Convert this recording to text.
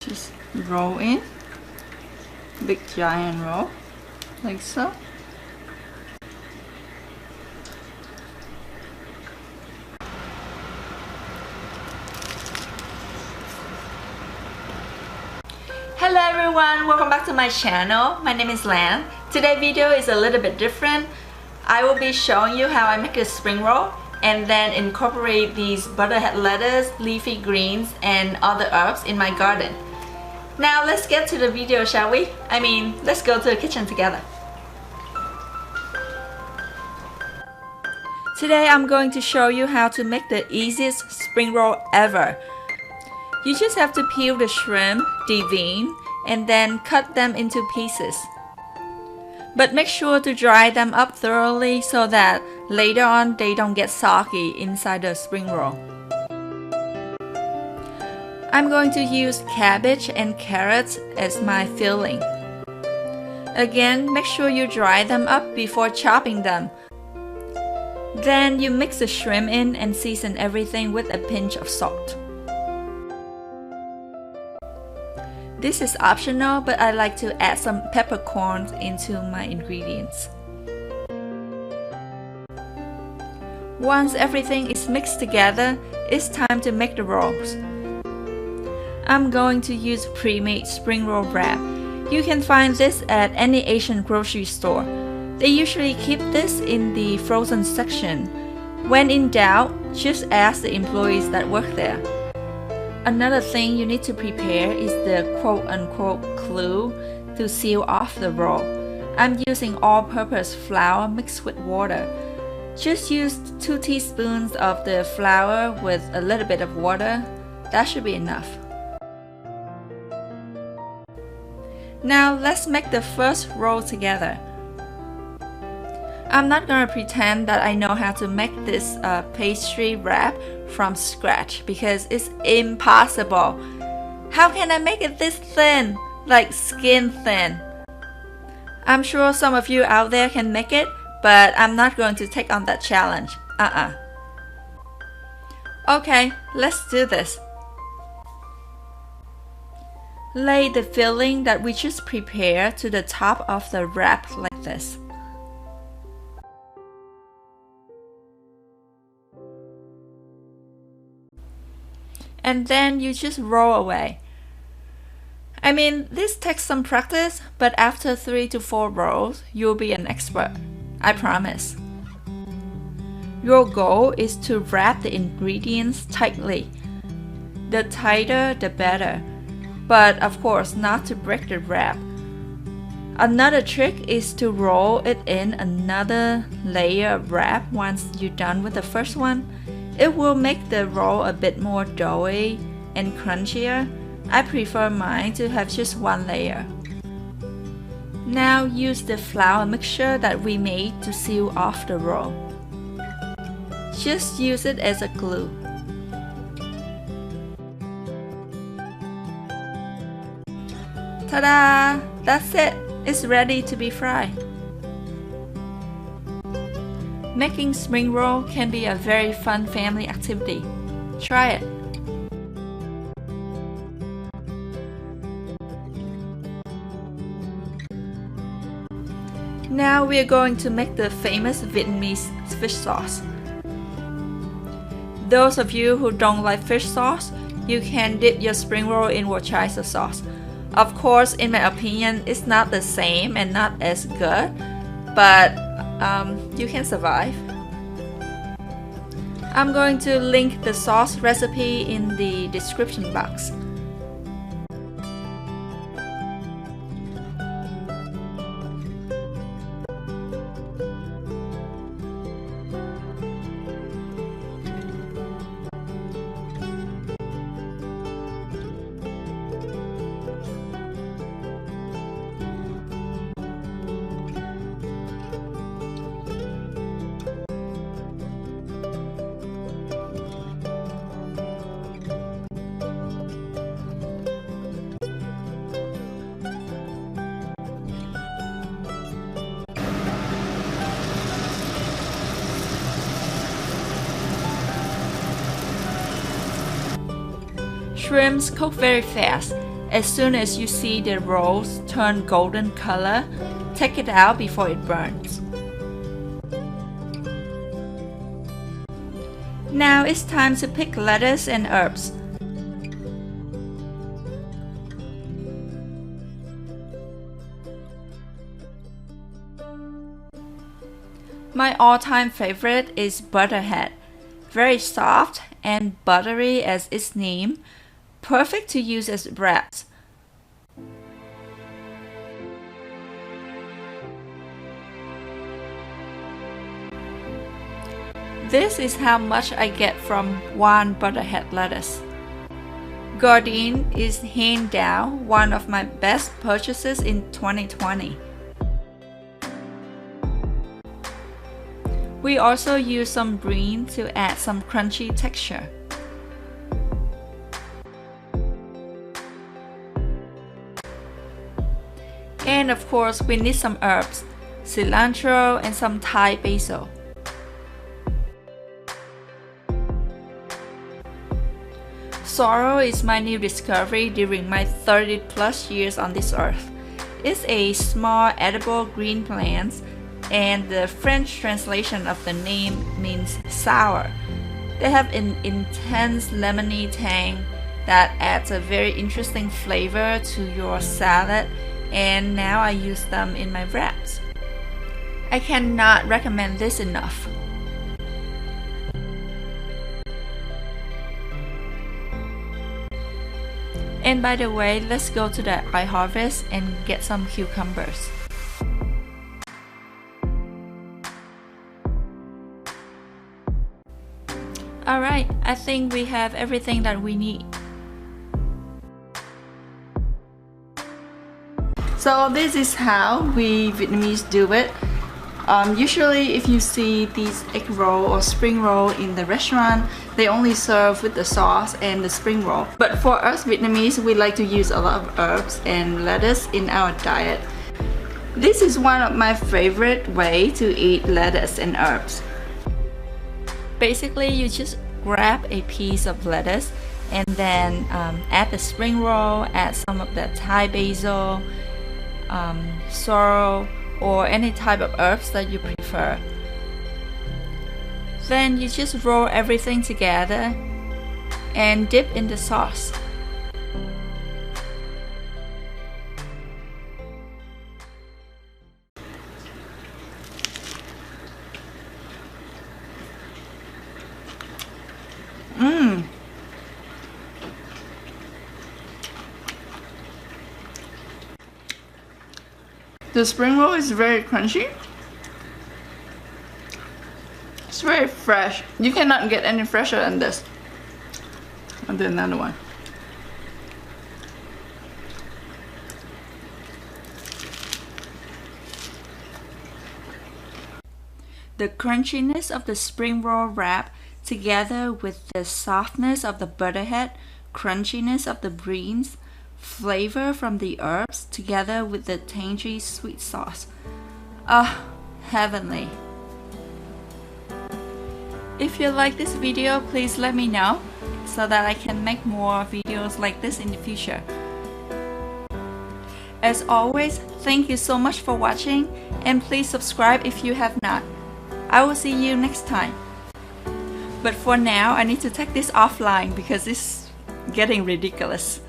Just roll in, big giant roll, like so. Hello everyone, welcome back to my channel. My name is Lan. Today's video is a little bit different. I will be showing you how I make a spring roll and then incorporate these butterhead lettuce, leafy greens, and other herbs in my garden. Now let's get to the video, shall we? Let's go to the kitchen together. Today I'm going to show you how to make the easiest spring roll ever. You just have to peel the shrimp, devein, and then cut them into pieces. But make sure to dry them up thoroughly so that later on they don't get soggy inside the spring roll. I'm going to use cabbage and carrots as my filling. Again, make sure you dry them up before chopping them. Then you mix the shrimp in and season everything with a pinch of salt. This is optional, but I like to add some peppercorns into my ingredients. Once everything is mixed together, it's time to make the rolls. I'm going to use pre-made spring roll wrap. You can find this at any Asian grocery store. They usually keep this in the frozen section. When in doubt, just ask the employees that work there. Another thing you need to prepare is the quote-unquote glue to seal off the roll. I'm using all-purpose flour mixed with water. Just use 2 teaspoons of the flour with a little bit of water. That should be enough. Now let's make the first roll together. I'm not gonna pretend that I know how to make this pastry wrap from scratch because it's impossible. How can I make it this thin? Like skin thin. I'm sure some of you out there can make it, but I'm not going to take on that challenge. Okay, let's do this. Lay the filling that we just prepared to the top of the wrap like this. And then you just roll away. This takes some practice, but after 3 to 4 rolls, you'll be an expert. I promise. Your goal is to wrap the ingredients tightly. The tighter, the better. But of course, not to break the wrap. Another trick is to roll it in another layer of wrap once you're done with the first one. It will make the roll a bit more doughy and crunchier. I prefer mine to have just 1 layer. Now use the flour mixture that we made to seal off the roll. Just use it as a glue. Ta-da! That's it! It's ready to be fried. Making spring roll can be a very fun family activity. Try it! Now we are going to make the famous Vietnamese fish sauce. Those of you who don't like fish sauce, you can dip your spring roll in Worcestershire sauce. Of course, in my opinion, it's not the same and not as good, but you can survive. I'm going to link the sauce recipe in the description box. Shrimps cook very fast, As soon as you see the rolls turn golden color, take it out before it burns. Now it's time to pick lettuce and herbs. My all-time favorite is butterhead. Very soft and buttery as its name, perfect to use as wraps. This is how much I get from one butterhead lettuce. Gardein is hands down one of my best purchases in 2020. We also use some green to add some crunchy texture. And of course, we need some herbs, cilantro and some Thai basil. Sorrel is my new discovery during my 30+ years on this earth. It's a small edible green plant, and the French translation of the name means sour. They have an intense lemony tang that adds a very interesting flavor to your salad, and now I use them in my wraps. I cannot recommend this enough. And by the way, let's go to the iHarvest and get some cucumbers. Alright, I think we have everything that we need. So this is how we Vietnamese do it. Usually if you see these egg roll or spring roll in the restaurant, they only serve with the sauce and the spring roll. But for us Vietnamese, we like to use a lot of herbs and lettuce in our diet. This is one of my favorite way to eat lettuce and herbs. Basically, you just grab a piece of lettuce and then add the spring roll, add some of the Thai basil, sorrel, or any type of herbs that you prefer. Then you just roll everything together and dip in the sauce. The spring roll is very crunchy. It's very fresh. You cannot get any fresher than this. I'll do another one. The crunchiness of the spring roll wrap together with the softness of the butterhead, crunchiness of the greens, flavor from the herbs together with the tangy sweet sauce. Heavenly. If you like this video, please let me know so that I can make more videos like this in the future. As always, thank you so much for watching, and please subscribe if you have not. I will see you next time. But for now, I need to take this offline because it's getting ridiculous.